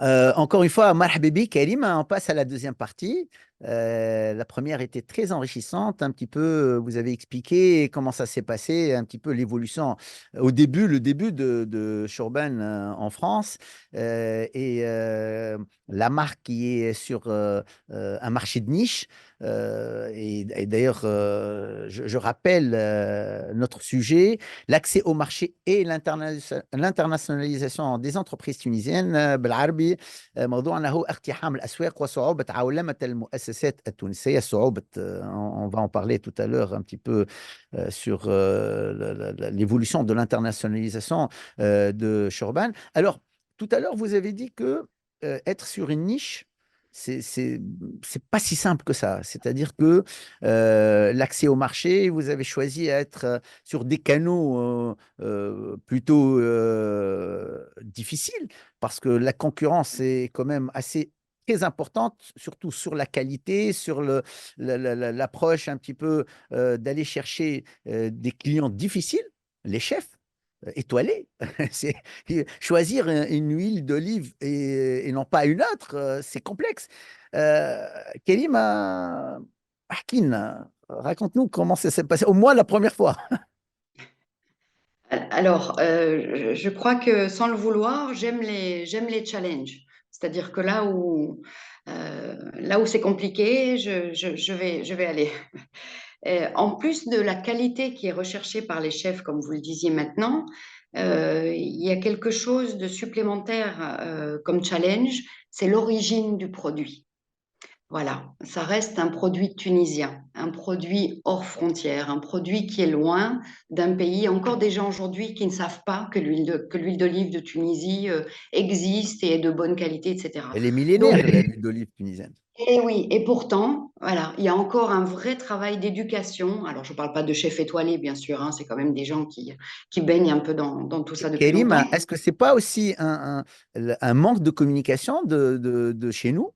Encore une fois, marhaba bik, Karim, on passe à la deuxième partie. La première était très enrichissante. Un petit peu, vous avez expliqué comment ça s'est passé, un petit peu l'évolution au début, le début de Shurban en France et la marque qui est sur un marché de niche. Et d'ailleurs, je rappelle notre sujet, l'accès au marché et l'internationalisation des entreprises tunisiennes. بالعربي موضوعنا هو اقتحام الأسواق وصعوبة عولمة المؤسسات التونسية. صعوبة on va en parler tout à l'heure un petit peu sur l'évolution de l'internationalisation de Shurban. Alors, tout à l'heure, vous avez dit que être sur une niche, c'est pas si simple que ça. C'est-à-dire que l'accès au marché, vous avez choisi à être sur des canaux plutôt difficiles parce que la concurrence est quand même assez très importante, surtout sur la qualité, sur l'approche un petit peu d'aller chercher des clients difficiles, les chefs étoilés. C'est choisir une huile d'olive et non pas une autre, c'est complexe. Kélim, Hakin, raconte-nous comment ça s'est passé, au moins la première fois. Alors, je crois que sans le vouloir, j'aime les challenges. C'est-à-dire que là où c'est compliqué, je vais aller. En plus de la qualité qui est recherchée par les chefs, comme vous le disiez maintenant, il y a quelque chose de supplémentaire comme challenge, c'est l'origine du produit. Voilà, ça reste un produit tunisien, un produit hors frontières, un produit qui est loin d'un pays. Encore des gens aujourd'hui qui ne savent pas que l'huile d'olive de Tunisie existe et est de bonne qualité, etc. Elle est Donc, millénaire, l'huile d'olive tunisienne. et oui, et pourtant, voilà, il y a encore un vrai travail d'éducation. Alors, je ne parle pas de chef étoilé, bien sûr, hein, c'est quand même des gens qui baignent un peu dans tout ça depuis Kérim, longtemps. est-ce que c'est pas aussi un manque de communication de chez nous?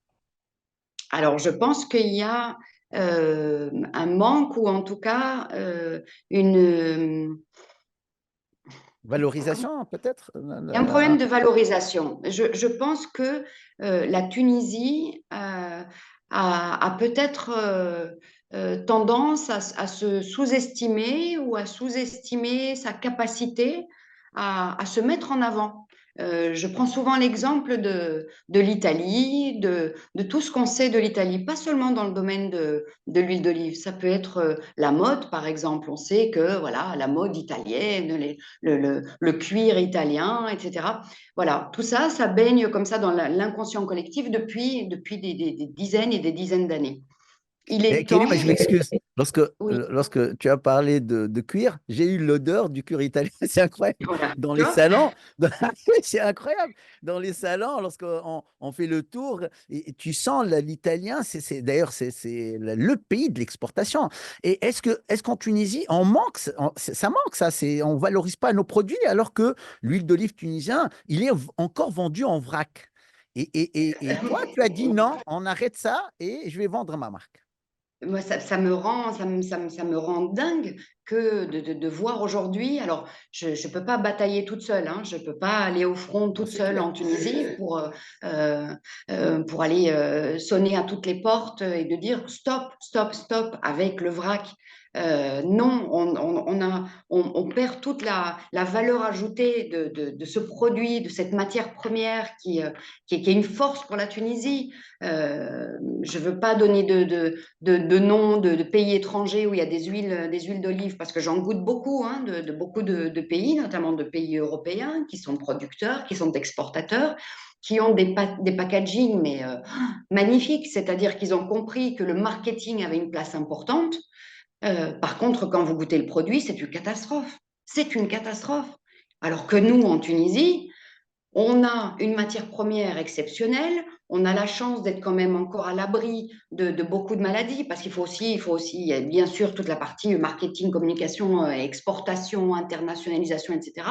Alors, je pense qu'il y a un manque ou en tout cas une, comment- Valorisation, peut-être? il y a un problème de valorisation. Je pense que la Tunisie a peut-être tendance à se sous-estimer ou à sous-estimer sa capacité à se mettre en avant. Je prends souvent l'exemple de l'Italie, de tout ce qu'on sait de l'Italie, pas seulement dans le domaine de l'huile d'olive. Ça peut être la mode, par exemple. On sait que voilà, la mode italienne, le cuir italien, etc. Voilà, tout ça, ça baigne comme ça dans l'inconscient collectif depuis des dizaines et des dizaines d'années. Il est temps, Kérim, je m'excuse. oui, Lorsque tu as parlé de cuir, j'ai eu l'odeur du cuir italien. C'est incroyable. voilà, Dans tu les vois. salons, c'est incroyable. Dans les salons, lorsqu'on on fait le tour, et tu sens l'italien, d'ailleurs, c'est le pays de l'exportation. Et est-ce qu'en Tunisie, on manque, ça manque, ça, on valorise pas nos produits alors que l'huile d'olive tunisien, il est encore vendu en vrac. Et toi, tu as dit non, on arrête ça et je vais vendre ma marque. Moi, ça me rend, ça me rend dingue que de voir aujourd'hui. Alors, je ne peux pas batailler toute seule, hein, je ne peux pas aller au front Non, toute c'est seule clair. en Tunisie euh, pour aller sonner à toutes les portes et de dire stop, stop, stop avec le vrac. Non, on perd toute la valeur ajoutée de ce produit, de cette matière première qui est une force pour la Tunisie. Je ne veux pas donner de noms de pays étrangers où il y a des huiles d'olive, parce que j'en goûte beaucoup, hein, de beaucoup de pays, notamment de pays européens, qui sont producteurs, qui sont exportateurs, qui ont des packaging mais magnifiques, c'est-à-dire qu'ils ont compris que le marketing avait une place importante. Par contre, quand vous goûtez le produit, c'est une catastrophe. C'est une catastrophe. Alors que nous, en Tunisie, on a une matière première exceptionnelle, on a la chance d'être quand même encore à l'abri de beaucoup de maladies, parce il faut aussi, il y a bien sûr toute la partie marketing, communication, exportation, internationalisation, etc.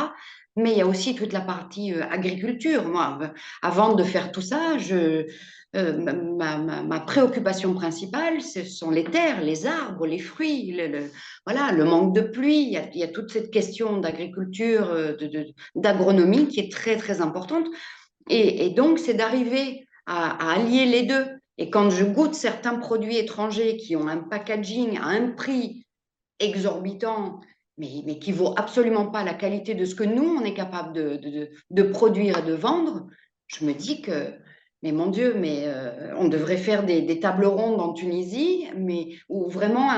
Mais il y a aussi toute la partie agriculture. Moi, avant de faire tout ça, ma préoccupation principale, ce sont les terres, les arbres, les fruits, voilà, le manque de pluie. Il y a toute cette question d'agriculture, d'agronomie qui est très, très importante. Et donc, c'est d'arriver à allier les deux. Et quand je goûte certains produits étrangers qui ont un packaging à un prix exorbitant, mais qui vaut absolument pas la qualité de ce que nous, on est capable de produire et de vendre, je me dis que, mais mon Dieu, mais on devrait faire des tables rondes en Tunisie, mais ou vraiment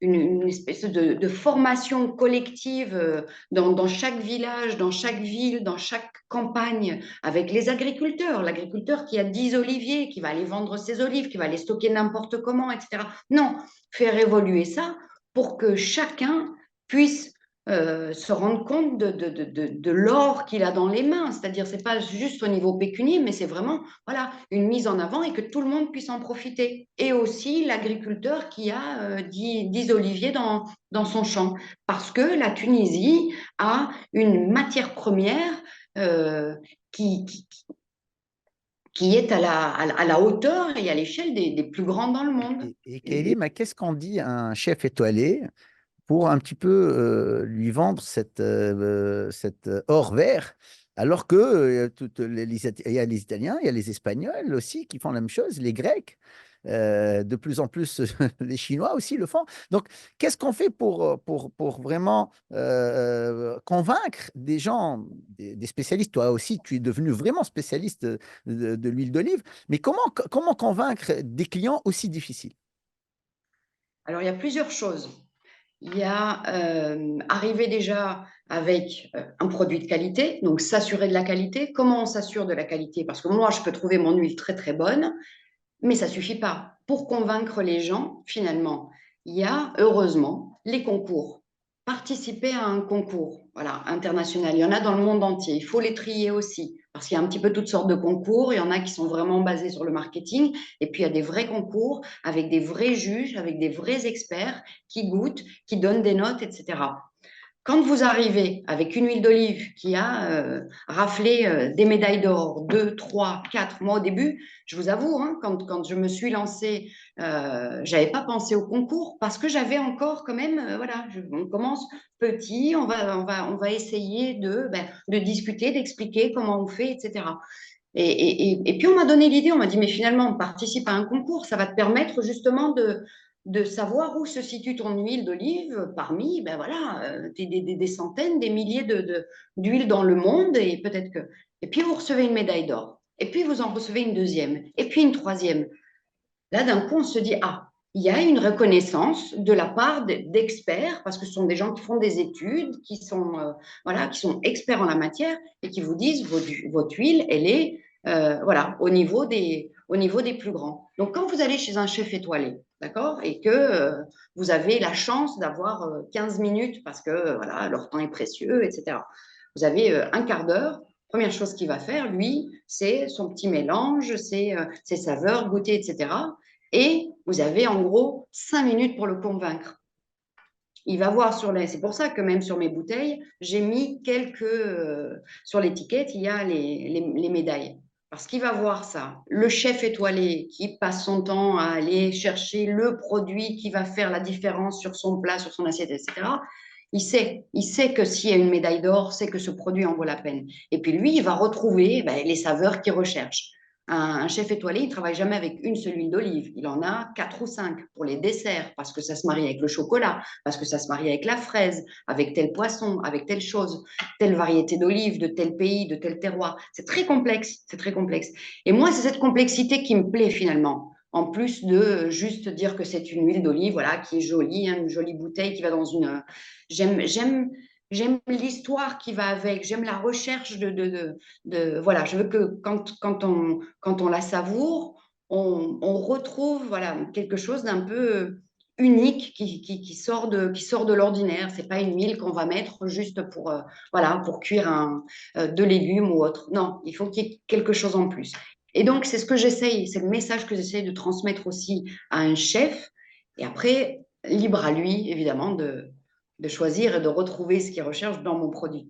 une espèce de formation collective dans chaque village, dans chaque ville, dans chaque campagne, avec les agriculteurs, l'agriculteur qui a 10 oliviers, qui va aller vendre ses olives, qui va les stocker n'importe comment, etc. Non, faire évoluer ça pour que chacun puisse se rendre compte de l'or qu'il a dans les mains. C'est-à-dire, ce n'est pas juste au niveau pécunier, mais c'est vraiment voilà, une mise en avant et que tout le monde puisse en profiter. Et aussi l'agriculteur qui a 10 oliviers dans son champ. Parce que la Tunisie a une matière première euh, qui, qui, qui est à la hauteur et à l'échelle des plus grands dans le monde. Et Kelly, mais qu'est-ce qu'on dit à un chef étoilé pour un petit peu lui vendre cette or vert, alors que il y a les Italiens, il y a les Espagnols aussi qui font la même chose, les Grecs, de plus en plus les Chinois aussi le font. Donc, qu'est-ce qu'on fait pour vraiment convaincre des gens, des spécialistes? Toi aussi, tu es devenu vraiment spécialiste de l'huile d'olive, mais comment convaincre des clients aussi difficiles? Alors, il y a plusieurs choses. Il y a arriver déjà avec un produit de qualité, donc s'assurer de la qualité. Comment on s'assure de la qualité? Parce que moi, je peux trouver mon huile très très bonne, mais ça ne suffit pas. Pour convaincre les gens, finalement, il y a heureusement les concours. Participer à un concours voilà, international, il y en a dans le monde entier. Il faut les trier aussi, parce qu'il y a un petit peu toutes sortes de concours. Il y en a qui sont vraiment basés sur le marketing, et puis il y a des vrais concours avec des vrais juges, avec des vrais experts qui goûtent, qui donnent des notes, etc. Quand vous arrivez avec une huile d'olive qui a raflé des médailles d'or, 2, 3, 4 mois au début, je vous avoue, hein, quand je me suis lancée, je n'avais pas pensé au concours parce que j'avais encore quand même, voilà, on commence petit, on va essayer de discuter, d'expliquer comment on fait, etc. Et puis on m'a donné l'idée, on m'a dit, mais finalement, on participe à un concours, ça va te permettre justement de savoir où se situe ton huile d'olive parmi ben voilà, des centaines, des milliers d'huiles dans le monde. Et peut-être que. Et puis vous recevez une médaille d'or. Et puis vous en recevez une deuxième. Et puis une troisième. Là, d'un coup, on se dit, ah, il y a une reconnaissance de la part d'experts, parce que ce sont des gens qui font des études, voilà, qui sont experts en la matière et qui vous disent, votre huile, elle est voilà, au niveau des plus grands. Donc, quand vous allez chez un chef étoilé, d'accord, et que vous avez la chance d'avoir 15 minutes, parce que voilà, leur temps est précieux, etc., vous avez un quart d'heure. Première chose qu'il va faire, lui, c'est son petit mélange, ses saveurs, goûter, etc. Et vous avez en gros 5 minutes pour le convaincre. Il va voir c'est pour ça que même sur mes bouteilles, j'ai mis sur l'étiquette, il y a les médailles. Parce qu'il va voir ça. Le chef étoilé qui passe son temps à aller chercher le produit qui va faire la différence sur son plat, sur son assiette, etc. Il sait que s'il y a une médaille d'or, c'est que ce produit en vaut la peine. Et puis lui, il va retrouver les saveurs qu'il recherche. Un chef étoilé, il ne travaille jamais avec une seule huile d'olive. Il en a 4 ou 5 pour les desserts, parce que ça se marie avec le chocolat, parce que ça se marie avec la fraise, avec tel poisson, avec telle chose, telle variété d'olive, de tel pays, de tel terroir. C'est très complexe, c'est très complexe. Et moi, c'est cette complexité qui me plaît finalement. En plus de juste dire que c'est une huile d'olive, voilà, qui est jolie, hein, une jolie bouteille qui va dans une. J'aime l'histoire qui va avec, j'aime la recherche voilà, je veux que quand on la savoure, on retrouve voilà, quelque chose d'un peu unique qui sort de l'ordinaire. C'est pas une huile qu'on va mettre juste voilà, pour cuire de légumes ou autre. Non, il faut qu'il y ait quelque chose en plus. Et donc, c'est ce que j'essaye, c'est le message que j'essaye de transmettre aussi à un chef. Et après, libre à lui, évidemment, de choisir et de retrouver ce qu'il recherche dans mon produit.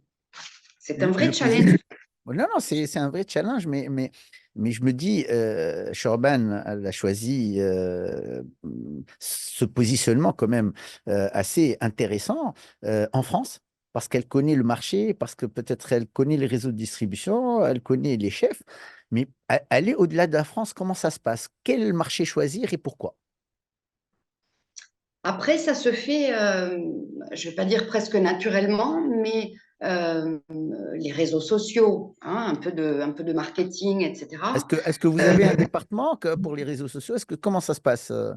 C'est un vrai Le plaisir. challenge. Non, non, c'est un vrai challenge, mais je me dis, Shorban, elle a choisi ce positionnement quand même assez intéressant en France. parce qu'elle connaît le marché, parce que peut-être elle connaît les réseaux de distribution, elle connaît les chefs, mais aller au-delà de la France, comment ça se passe? Quel marché choisir et pourquoi? Après, ça se fait, je ne vais pas dire presque naturellement, mais les réseaux sociaux, hein, un peu de marketing, etc. Est-ce que vous Euh, avez un département pour les réseaux sociaux? Comment ça se passe pour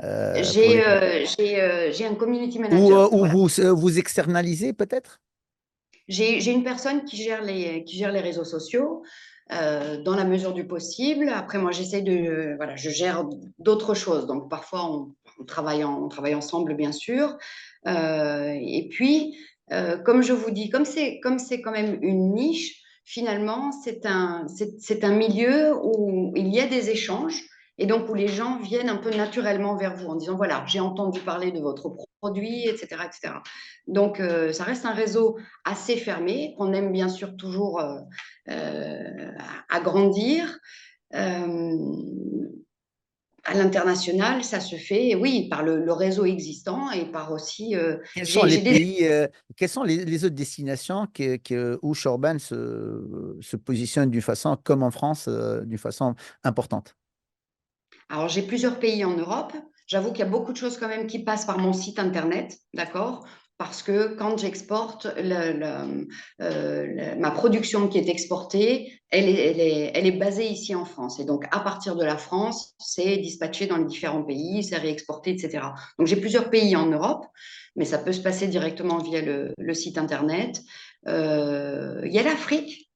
les... j'ai un community manager, Ou voilà. vous externalisez peut-être? J'ai une personne qui gère les réseaux sociaux dans la mesure du possible. Après, moi, j'essaie de, voilà, je gère d'autres choses. Donc, parfois, on travaille ensemble, bien sûr. Et puis, comme je vous dis, comme c'est quand même une niche, finalement, c'est un milieu où il y a des échanges et donc où les gens viennent un peu naturellement vers vous en disant, voilà, j'ai entendu parler de votre produit, etc., etc. Donc, ça reste un réseau assez fermé, qu'on aime bien sûr toujours agrandir. Euh, à l'international, ça se fait, oui, par le réseau existant et par aussi. Quels sont les pays, quelles sont les autres destinations où Shorban se positionne d'une façon, comme en France, d'une façon importante? Alors, j'ai plusieurs pays en Europe. J'avoue qu'il y a beaucoup de choses quand même qui passent par mon site internet, d'accord? Parce que quand j'exporte, ma production qui est exportée, elle est basée ici en France. Et donc, à partir de la France, c'est dispatché dans les différents pays, c'est réexporté, etc. Donc, j'ai plusieurs pays en Europe, mais ça peut se passer directement via le site internet. Il y a l'Afrique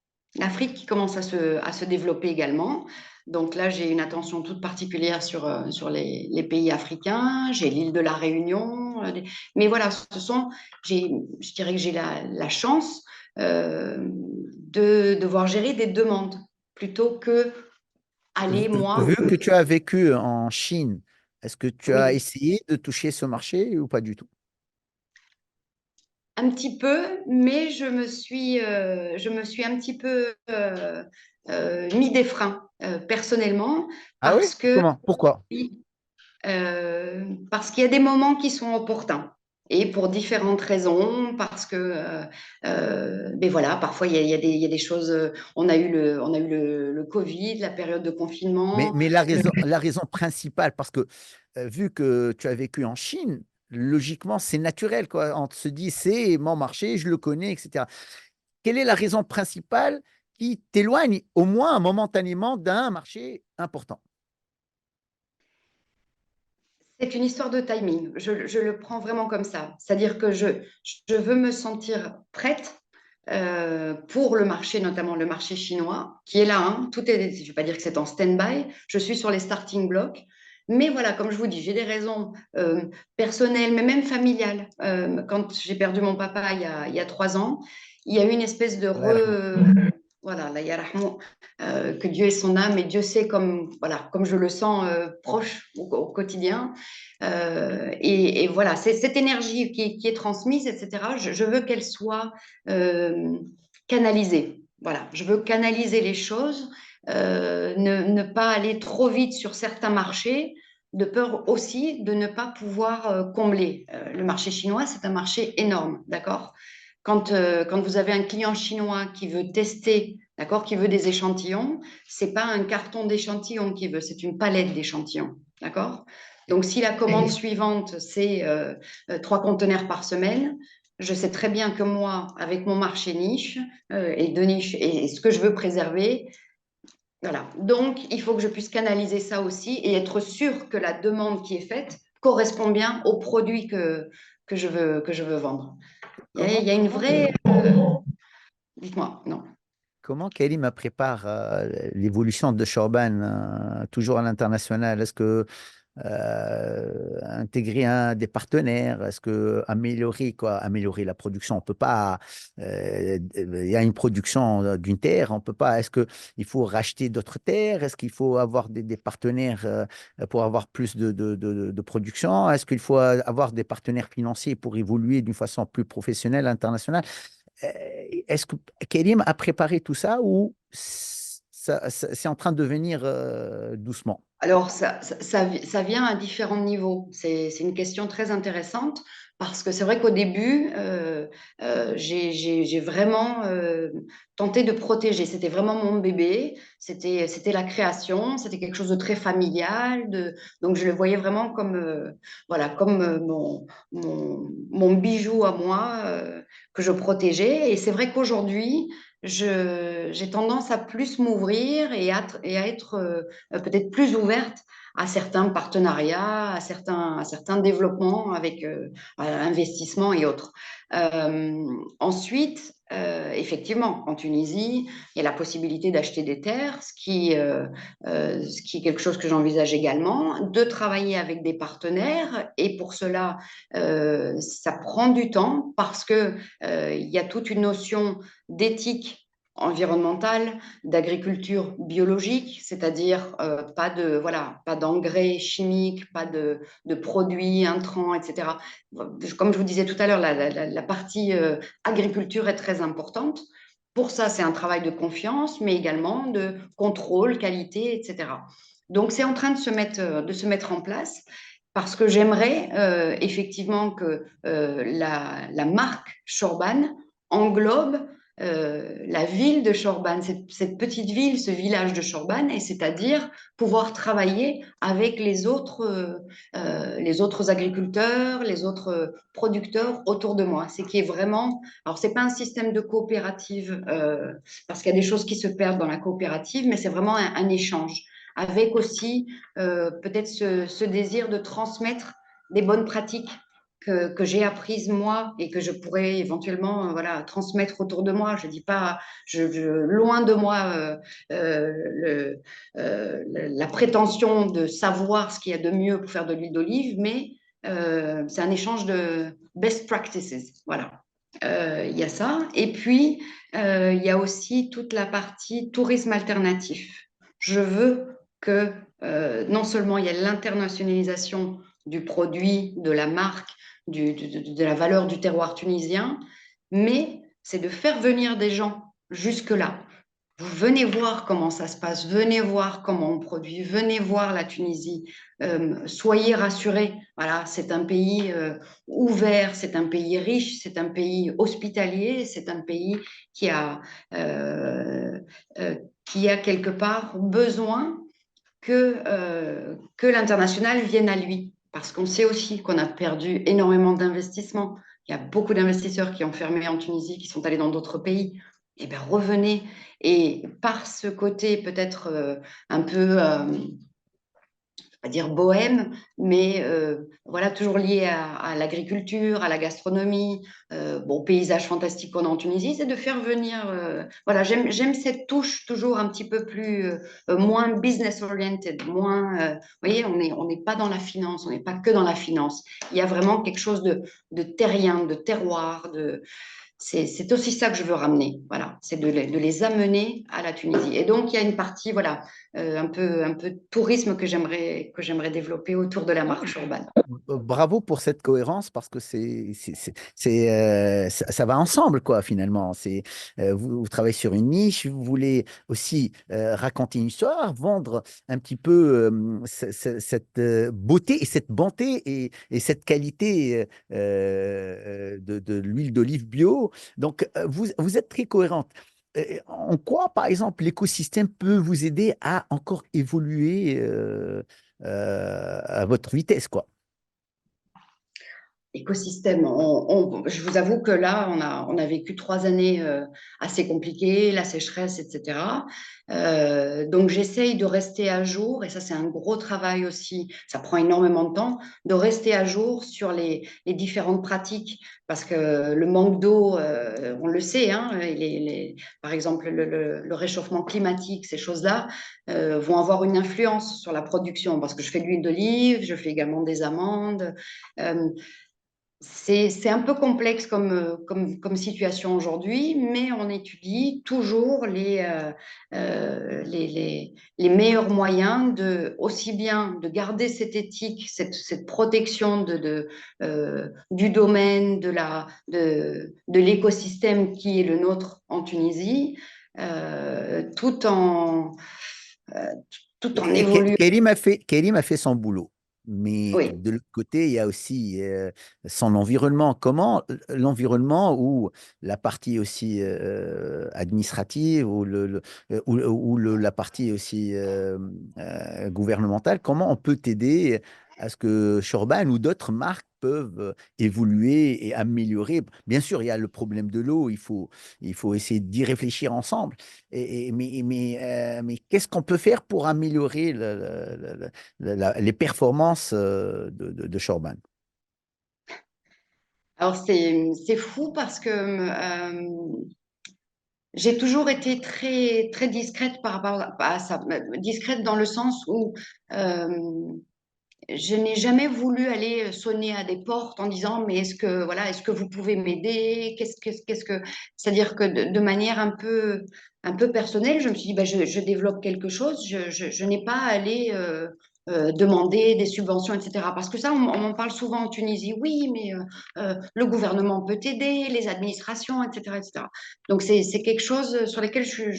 qui commence à se développer également. Donc là, j'ai une attention toute particulière sur les pays africains. J'ai l'île de la Réunion. Mais voilà, je dirais que j'ai la chance de devoir gérer des demandes plutôt que aller, moi. Vu que tu as vécu en Chine, est-ce que tu as Oui, essayé de toucher ce marché ou pas du tout? un petit peu, mais je me suis un petit peu mis des freins personnellement Ah oui? parce que Comment? Pourquoi? parce qu'il y a des moments qui sont opportuns. Et pour différentes raisons, parce que, ben voilà, parfois il y a des choses. On a eu le Covid, la période de confinement. Mais la raison principale, parce que vu que tu as vécu en Chine, logiquement, c'est naturel, quoi. On se dit, c'est mon marché, je le connais, etc. Quelle est la raison principale qui t'éloigne au moins momentanément d'un marché important? C'est une histoire de timing. Je le prends vraiment comme ça. C'est-à-dire que je veux me sentir prête pour le marché, notamment le marché chinois, qui est là. Hein. Tout est, je ne vais pas dire que c'est en stand-by. Je suis sur les starting blocks. Mais voilà, comme je vous dis, j'ai des raisons personnelles, mais même familiales. Quand j'ai perdu mon papa il y a 3 ans, il y a eu une espèce de Allah yarhamou. voilà, la yarahmou, que Dieu ait son âme et Dieu sait comme, voilà, comme je le sens proche au quotidien. Et voilà, c'est cette énergie qui est transmise, etc. Je veux qu'elle soit euh, canalisée. Voilà, je veux canaliser les choses, ne pas aller trop vite sur certains marchés, de peur aussi de ne pas pouvoir combler. Le marché chinois, c'est un marché énorme, d'accord? Quand vous avez un client chinois qui veut tester, d'accord, qui veut des échantillons, c'est pas un carton d'échantillons qu'il veut, c'est une palette d'échantillons, d'accord? Donc, si la commande suivante, c'est 3 conteneurs par semaine, je sais très bien que moi, avec mon marché niche et de niche et ce que je veux préserver, voilà. Donc, il faut que je puisse canaliser ça aussi et être sûr que la demande qui est faite correspond bien au produit que je veux vendre. Il y a une Comment vraie. Dites-moi, non. Comment Karim prépare l'évolution de Shorban toujours à l'international? Est-ce que intégrer des partenaires, est-ce que améliorer la production, on peut pas, il y a une production d'une terre, on peut pas, est-ce que il faut racheter d'autres terres, est-ce qu'il faut avoir des partenaires pour avoir plus de production, est-ce qu'il faut avoir des partenaires financiers pour évoluer d'une façon plus professionnelle, internationale? Euh, Est-ce que Karim a préparé tout ça ou c'est en train de venir doucement? Alors, ça vient à différents niveaux. C'est une question très intéressante Parce que c'est vrai qu'au début, j'ai vraiment tenté de protéger. C'était vraiment mon bébé, c'était la création, c'était quelque chose de très familial. Donc je le voyais vraiment comme, voilà, comme mon bijou à moi que je protégeais. Et c'est vrai qu'aujourd'hui, j'ai tendance à plus m'ouvrir et à être peut-être plus ouverte à certains partenariats, à certains développements avec investissement et autres. Ensuite, effectivement, en Tunisie, il y a la possibilité d'acheter des terres, ce qui est quelque chose que j'envisage également, de travailler avec des partenaires. Et pour cela, ça prend du temps parce que il y a toute une notion d'éthique environnementale, d'agriculture biologique, c'est-à-dire pas d'engrais chimiques, pas de produits intrants, etc. Comme je vous disais tout à l'heure, la partie agriculture est très importante. Pour ça, c'est un travail de confiance, mais également de contrôle, qualité, etc. Donc, c'est en train de se mettre en place parce que j'aimerais effectivement que la marque Chorban englobe la ville de Chorban, cette petite ville, ce village de Chorban, et c'est-à-dire pouvoir travailler avec les autres agriculteurs, les autres producteurs autour de moi. C'est qui est vraiment, alors c'est pas un système de coopérative parce qu'il y a des choses qui se perdent dans la coopérative, mais c'est vraiment un échange avec aussi peut-être ce désir de transmettre des bonnes pratiques que j'ai apprises moi et que je pourrais éventuellement voilà, transmettre autour de moi. Je dis pas, loin de moi la prétention de savoir ce qu'il y a de mieux pour faire de l'huile d'olive, mais c'est un échange de best practices. Voilà. Il y a ça. Et puis, il y a aussi toute la partie tourisme alternatif. Je veux que non seulement il y a l'internationalisation du produit, de la marque, de la valeur du terroir tunisien, mais c'est de faire venir des gens jusque-là. Vous venez voir comment ça se passe, venez voir comment on produit, venez voir la Tunisie. Soyez rassurés, voilà, c'est un pays ouvert, c'est un pays riche, c'est un pays hospitalier, c'est un pays qui a, euh, qui a quelque part besoin que l'international vienne à lui. Parce qu'on sait aussi qu'on a perdu énormément d'investissements. Il y a beaucoup d'investisseurs qui ont fermé en Tunisie, qui sont allés dans d'autres pays. Eh bien, revenez. Et par ce côté peut-être un peu pas dire bohème, mais voilà, toujours lié à l'agriculture, à la gastronomie, bon, paysage fantastique qu'on a en Tunisie, c'est de faire venir, voilà, j'aime cette touche toujours un petit peu plus, moins business oriented, moins, vous voyez, on n'est pas dans la finance, on n'est pas que dans la finance. Il y a vraiment quelque chose de terrien, de terroir, c'est aussi ça que je veux ramener, voilà, c'est de les amener à la Tunisie. Et donc, il y a une partie, voilà, un peu de tourisme que j'aimerais développer autour de la marche urbaine. Bravo pour cette cohérence parce que ça va ensemble quoi finalement. Vous travaillez sur une niche, vous voulez aussi raconter une histoire, vendre un petit peu cette beauté et cette bonté et cette qualité de l'huile d'olive bio. Donc vous êtes très cohérente. En quoi, par exemple, l'écosystème peut vous aider à encore évoluer à votre vitesse, quoi? Écosystème. Je vous avoue que là, on a vécu 3 années assez compliquées, la sécheresse, etc. Donc, j'essaye de rester à jour, et ça, c'est un gros travail aussi, ça prend énormément de temps, de rester à jour sur les différentes pratiques, parce que le manque d'eau, on le sait, hein, par exemple, le réchauffement climatique, ces choses-là, vont avoir une influence sur la production, parce que je fais de l'huile d'olive, je fais également des amandes. Euh, c'est un peu complexe comme situation aujourd'hui, mais on étudie toujours les meilleurs moyens aussi bien de garder cette éthique, cette protection du domaine, de l'écosystème qui est le nôtre en Tunisie, euh, tout en, euh, tout en évoluant. Kérim a fait son boulot. Mais Oui. de l'autre côté, il y a aussi son environnement. Comment l'environnement ou la partie aussi administrative ou, la partie aussi gouvernementale, comment on peut t'aider à ce que Shorban ou d'autres marques peuvent évoluer et améliorer? Bien sûr, il y a le problème de l'eau, il faut essayer d'y réfléchir ensemble. Mais qu'est-ce qu'on peut faire pour améliorer les performances de Shorban? Alors c'est fou parce que j'ai toujours été très très discrète par rapport à ça, discrète dans le sens où euh, je n'ai jamais voulu aller sonner à des portes en disant mais est-ce que vous pouvez m'aider? C'est-à-dire que de manière un peu personnelle, je me suis dit bah, je développe quelque chose, je n'ai pas à aller demander des subventions, etc. Parce que ça, on m'en parle souvent en Tunisie. Oui, mais le gouvernement peut t'aider, les administrations, etc., etc. Donc c'est quelque chose sur lequel je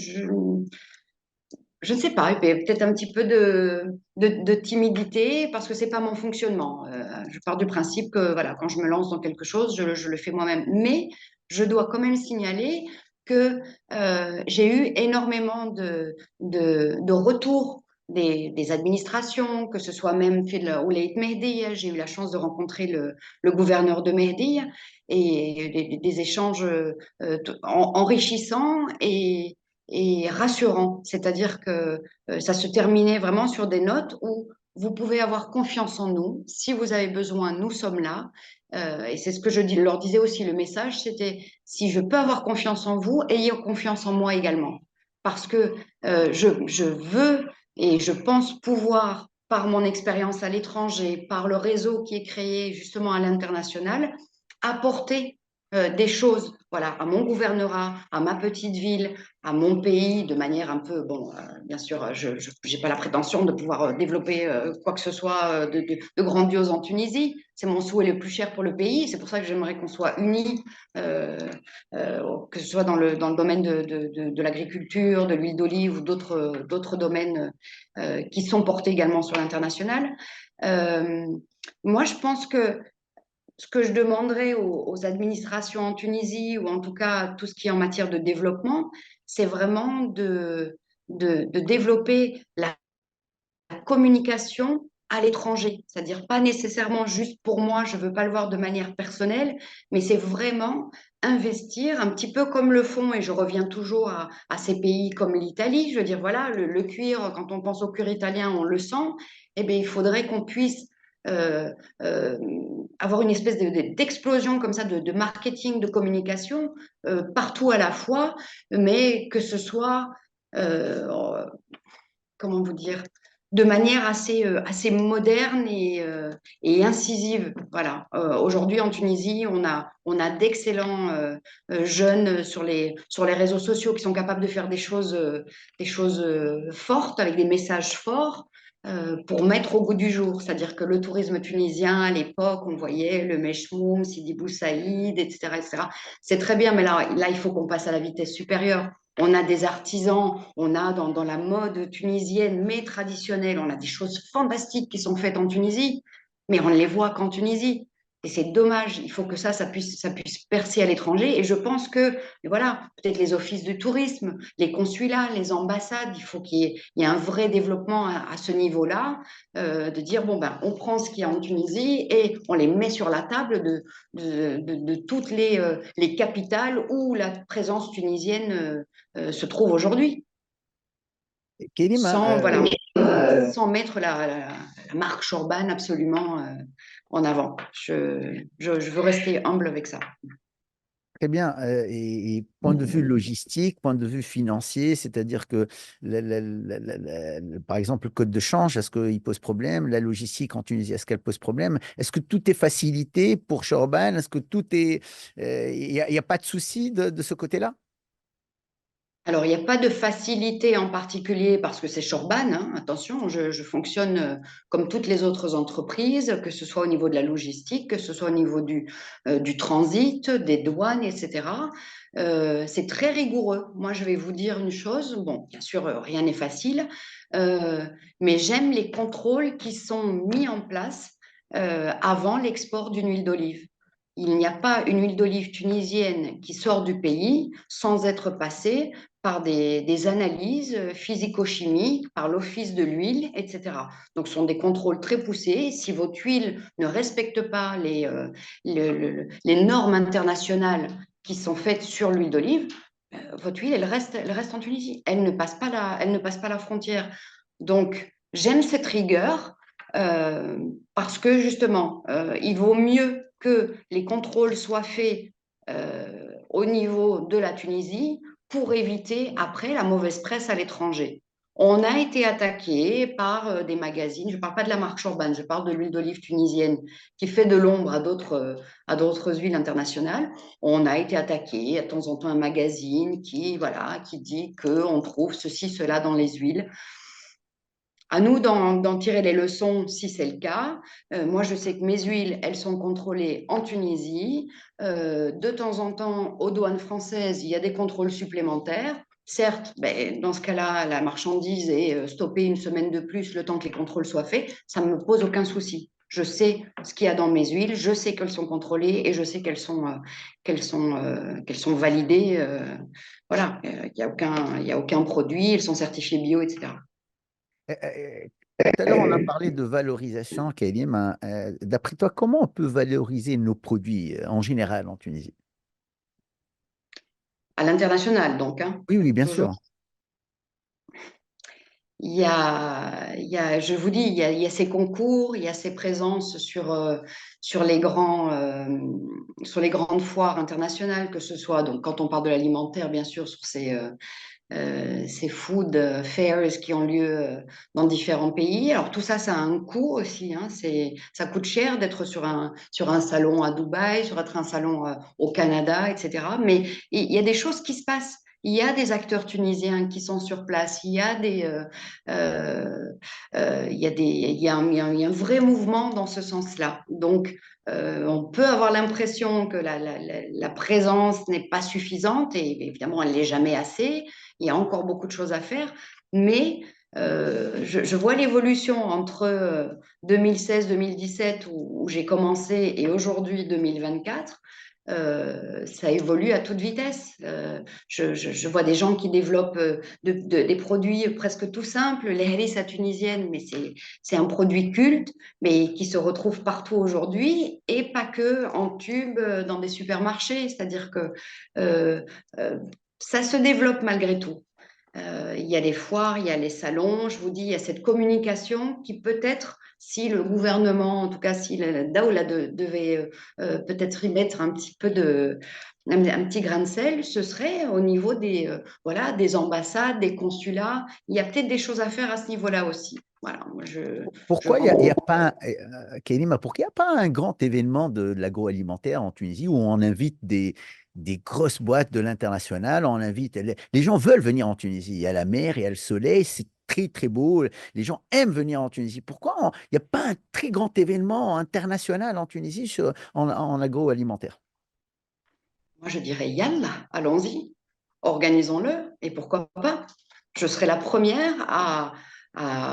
ne sais pas, et peut-être un petit peu de timidité parce que c'est pas mon fonctionnement. Je pars du principe que voilà, quand je me lance dans quelque chose, je le fais moi-même. Mais je dois quand même signaler que j'ai eu énormément de retours des administrations, que ce soit même Oulait Mehdi. J'ai eu la chance de rencontrer le gouverneur de Mehdi et des échanges enrichissants et rassurant. C'est-à-dire que ça se terminait vraiment sur des notes où vous pouvez avoir confiance en nous. Si vous avez besoin, nous sommes là. Et c'est ce que leur disais aussi. Le message, c'était si je peux avoir confiance en vous, ayez confiance en moi également. Parce que je veux et je pense pouvoir, par mon expérience à l'étranger, par le réseau qui est créé justement à l'international, apporter des choses voilà, à mon gouvernorat, à ma petite ville, à mon pays de manière un peu, bon, bien sûr, je n'ai pas la prétention de pouvoir développer quoi que ce soit de grandiose en Tunisie. C'est mon souhait le plus cher pour le pays. C'est pour ça que j'aimerais qu'on soit unis, euh, que ce soit dans le domaine de l'agriculture, de l'huile d'olive ou d'autres domaines qui sont portés également sur l'international. Euh, Moi, je pense que ce que je demanderais aux administrations en Tunisie, ou en tout cas tout ce qui est en matière de développement, c'est vraiment de développer la communication à l'étranger. C'est-à-dire pas nécessairement juste pour moi, je ne veux pas le voir de manière personnelle, mais c'est vraiment investir un petit peu comme le font, et je reviens toujours à ces pays comme l'Italie, je veux dire, voilà, le cuir, quand on pense au cuir italien, on le sent, eh bien, il faudrait qu'on puisse euh, euh, avoir une espèce d'explosion comme ça de marketing, de communication partout à la fois, mais que ce soit, comment vous dire, de manière assez moderne et incisive. Voilà. Aujourd'hui, en Tunisie, on a d'excellents jeunes sur les réseaux sociaux qui sont capables de faire des choses fortes, avec des messages forts. Pour mettre au goût du jour, c'est-à-dire que le tourisme tunisien, à l'époque, on voyait le Mechmoum, Sidi Bou Saïd, etc., etc. C'est très bien, mais là, il faut qu'on passe à la vitesse supérieure. On a des artisans, on a dans la mode tunisienne, mais traditionnelle, on a des choses fantastiques qui sont faites en Tunisie, mais on ne les voit qu'en Tunisie. Et c'est dommage, il faut que ça puisse percer à l'étranger. Et je pense que, et voilà, peut-être les offices de tourisme, les consulats, les ambassades, il faut il y ait un vrai développement à ce niveau-là, de dire, bon, ben, on prend ce qu'il y a en Tunisie et on les met sur la table de toutes les capitales où la présence tunisienne se trouve aujourd'hui, Kélim, sans, voilà, sans mettre la marque Chorban absolument en avant. Je veux rester humble avec ça. très bien. Et point de vue logistique, point de vue financier, c'est-à-dire que, par exemple, le code de change, est-ce qu'il pose problème? La logistique en Tunisie, est-ce qu'elle pose problème? Est-ce que tout est facilité pour Shorban? Est-ce que tout est... Il n'y a pas de souci de ce côté-là? Alors, il n'y a pas de facilité en particulier parce que c'est Shorban, hein, attention, je fonctionne comme toutes les autres entreprises, que ce soit au niveau de la logistique, que ce soit au niveau du transit, des douanes, etc. C'est très rigoureux. Moi, je vais vous dire une chose, bon, bien sûr, rien n'est facile, euh, mais j'aime les contrôles qui sont mis en place avant l'export d'une huile d'olive. Il n'y a pas une huile d'olive tunisienne qui sort du pays sans être passée par des analyses physico-chimiques, par l'Office de l'huile, etc. Donc, ce sont des contrôles très poussés. Si votre huile ne respecte pas les normes internationales qui sont faites sur l'huile d'olive, votre huile, elle reste en Tunisie. Elle ne passe pas la frontière. Donc, j'aime cette rigueur parce que justement, il vaut mieux que les contrôles soient faits au niveau de la Tunisie pour éviter après la mauvaise presse à l'étranger. On a été attaqué par des magazines, je ne parle pas de la marque Chorban, je parle de l'huile d'olive tunisienne qui fait de l'ombre à d'autres huiles internationales. On a été attaqué à temps en temps un magazine qui, voilà, qui dit qu'on trouve ceci, cela dans les huiles. À nous d'en tirer les leçons si c'est le cas. Moi, je sais que mes huiles, elles sont contrôlées en Tunisie. De temps en temps, aux douanes françaises, il y a des contrôles supplémentaires. Certes, ben, dans ce cas-là, la marchandise est stoppée une semaine de plus le temps que les contrôles soient faits. Ça ne me pose aucun souci. Je sais ce qu'il y a dans mes huiles, je sais qu'elles sont contrôlées et je sais qu'elles sont validées. Voilà, il y a aucun produit, elles sont certifiées bio, etc. Tout à l'heure, on a parlé de valorisation, Karim. Hein. D'après toi, comment on peut valoriser nos produits en général en Tunisie? À l'international, donc, hein, Oui, oui, bien toujours. sûr. Je vous dis, il y a ces concours, il y a ces présences sur sur les grandes foires internationales, que ce soit, donc, quand on parle de l'alimentaire, bien sûr, sur ces food fairs qui ont lieu dans différents pays. Alors tout ça, ça a un coût aussi. Hein. Ça coûte cher d'être sur un salon à Dubaï, sur un salon au Canada, etc. Mais il y a des choses qui se passent. Il y a des acteurs tunisiens qui sont sur place. Il y a un vrai mouvement dans ce sens-là. Donc, on peut avoir l'impression que la présence n'est pas suffisante et évidemment, elle n'est jamais assez. Il y a encore beaucoup de choses à faire, mais je vois l'évolution entre 2016-2017 où j'ai commencé et aujourd'hui 2024. Ça évolue à toute vitesse. Je vois des gens qui développent des produits presque tout simples. Les harissa tunisiennes, mais c'est un produit culte, mais qui se retrouve partout aujourd'hui et pas que en tube dans des supermarchés. C'est-à-dire que euh, euh, ça se développe malgré tout. Il y a les foires, il y a les salons, je vous dis, il y a cette communication qui peut-être, si le gouvernement, en tout cas si la Daoula devait peut-être y mettre un petit grain de sel, ce serait au niveau voilà, des ambassades, des consulats. Il y a peut-être des choses à faire à ce niveau-là aussi. Voilà, moi je Pourquoi pense. il y a pas, Kélim, pourquoi il n'y a pas un grand événement de l'agroalimentaire en Tunisie où on invite des grosses boîtes de l'international, on invite, les gens veulent venir en Tunisie, il y a la mer, il y a le soleil, c'est très très beau, les gens aiment venir en Tunisie. Pourquoi il n'y a pas un très grand événement international en Tunisie en agroalimentaire? Moi, je dirais Yallah, allons-y, organisons-le, et pourquoi pas? Je serai la première à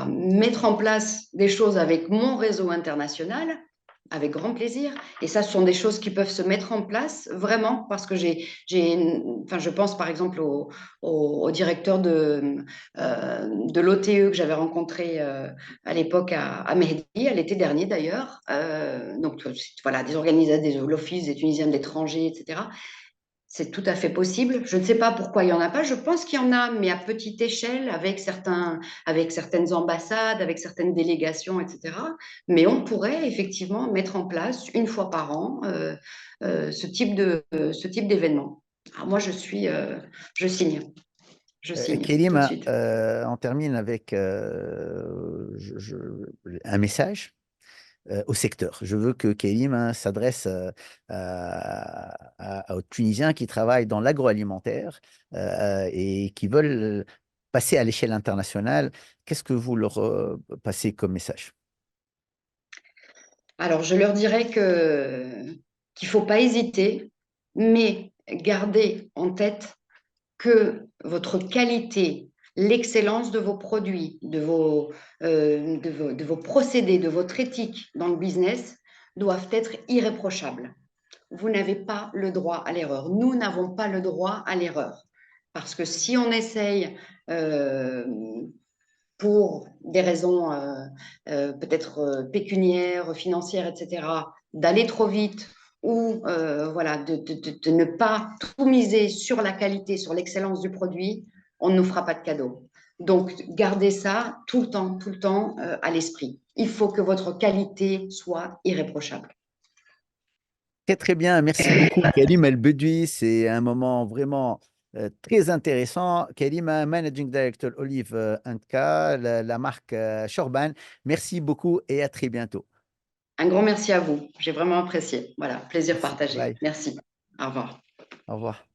mettre en place des choses avec mon réseau international, avec grand plaisir. Et ça, ce sont des choses qui peuvent se mettre en place vraiment parce que enfin, je pense par exemple au directeur de l'OTE que j'avais rencontré à l'époque à Mehdi, à l'été dernier d'ailleurs. Donc voilà, des organisateurs, l'Office des Tunisiens de l'étranger, etc. C'est tout à fait possible. Je ne sais pas pourquoi il n'y en a pas. Je pense qu'il y en a, mais à petite échelle, avec certaines ambassades, avec certaines délégations, etc. Mais on pourrait effectivement mettre en place une fois par an ce type d'événement. Alors moi, je signe. Je signe tout de Kélim, suite. on termine avec un message. au secteur. Je veux que Kélim s'adresse aux Tunisiens qui travaillent dans l'agroalimentaire et qui veulent passer à l'échelle internationale. Qu'est-ce que vous leur passez comme message? Alors, je leur dirais qu'il ne faut pas hésiter, mais garder en tête que votre qualité, l'excellence de vos produits, de vos procédés, de votre éthique dans le business doivent être irréprochables. Vous n'avez pas le droit à l'erreur. Nous n'avons pas le droit à l'erreur. Parce que si on essaye pour des raisons peut-être pécuniaires, financières, etc., d'aller trop vite ou voilà, de ne pas tout miser sur la qualité, sur l'excellence du produit, on ne nous fera pas de cadeau. Donc, gardez ça tout le temps à l'esprit. Il faut que votre qualité soit irréprochable. Très, très bien. Merci beaucoup, Karim El Bedoui. C'est un moment vraiment très intéressant. Karim, Managing Director Olive Co, la marque Shorban. Merci beaucoup et à très bientôt. Un grand merci à vous. J'ai vraiment apprécié. Voilà, plaisir Merci. partagé. Bye. Merci. Au revoir. Au revoir.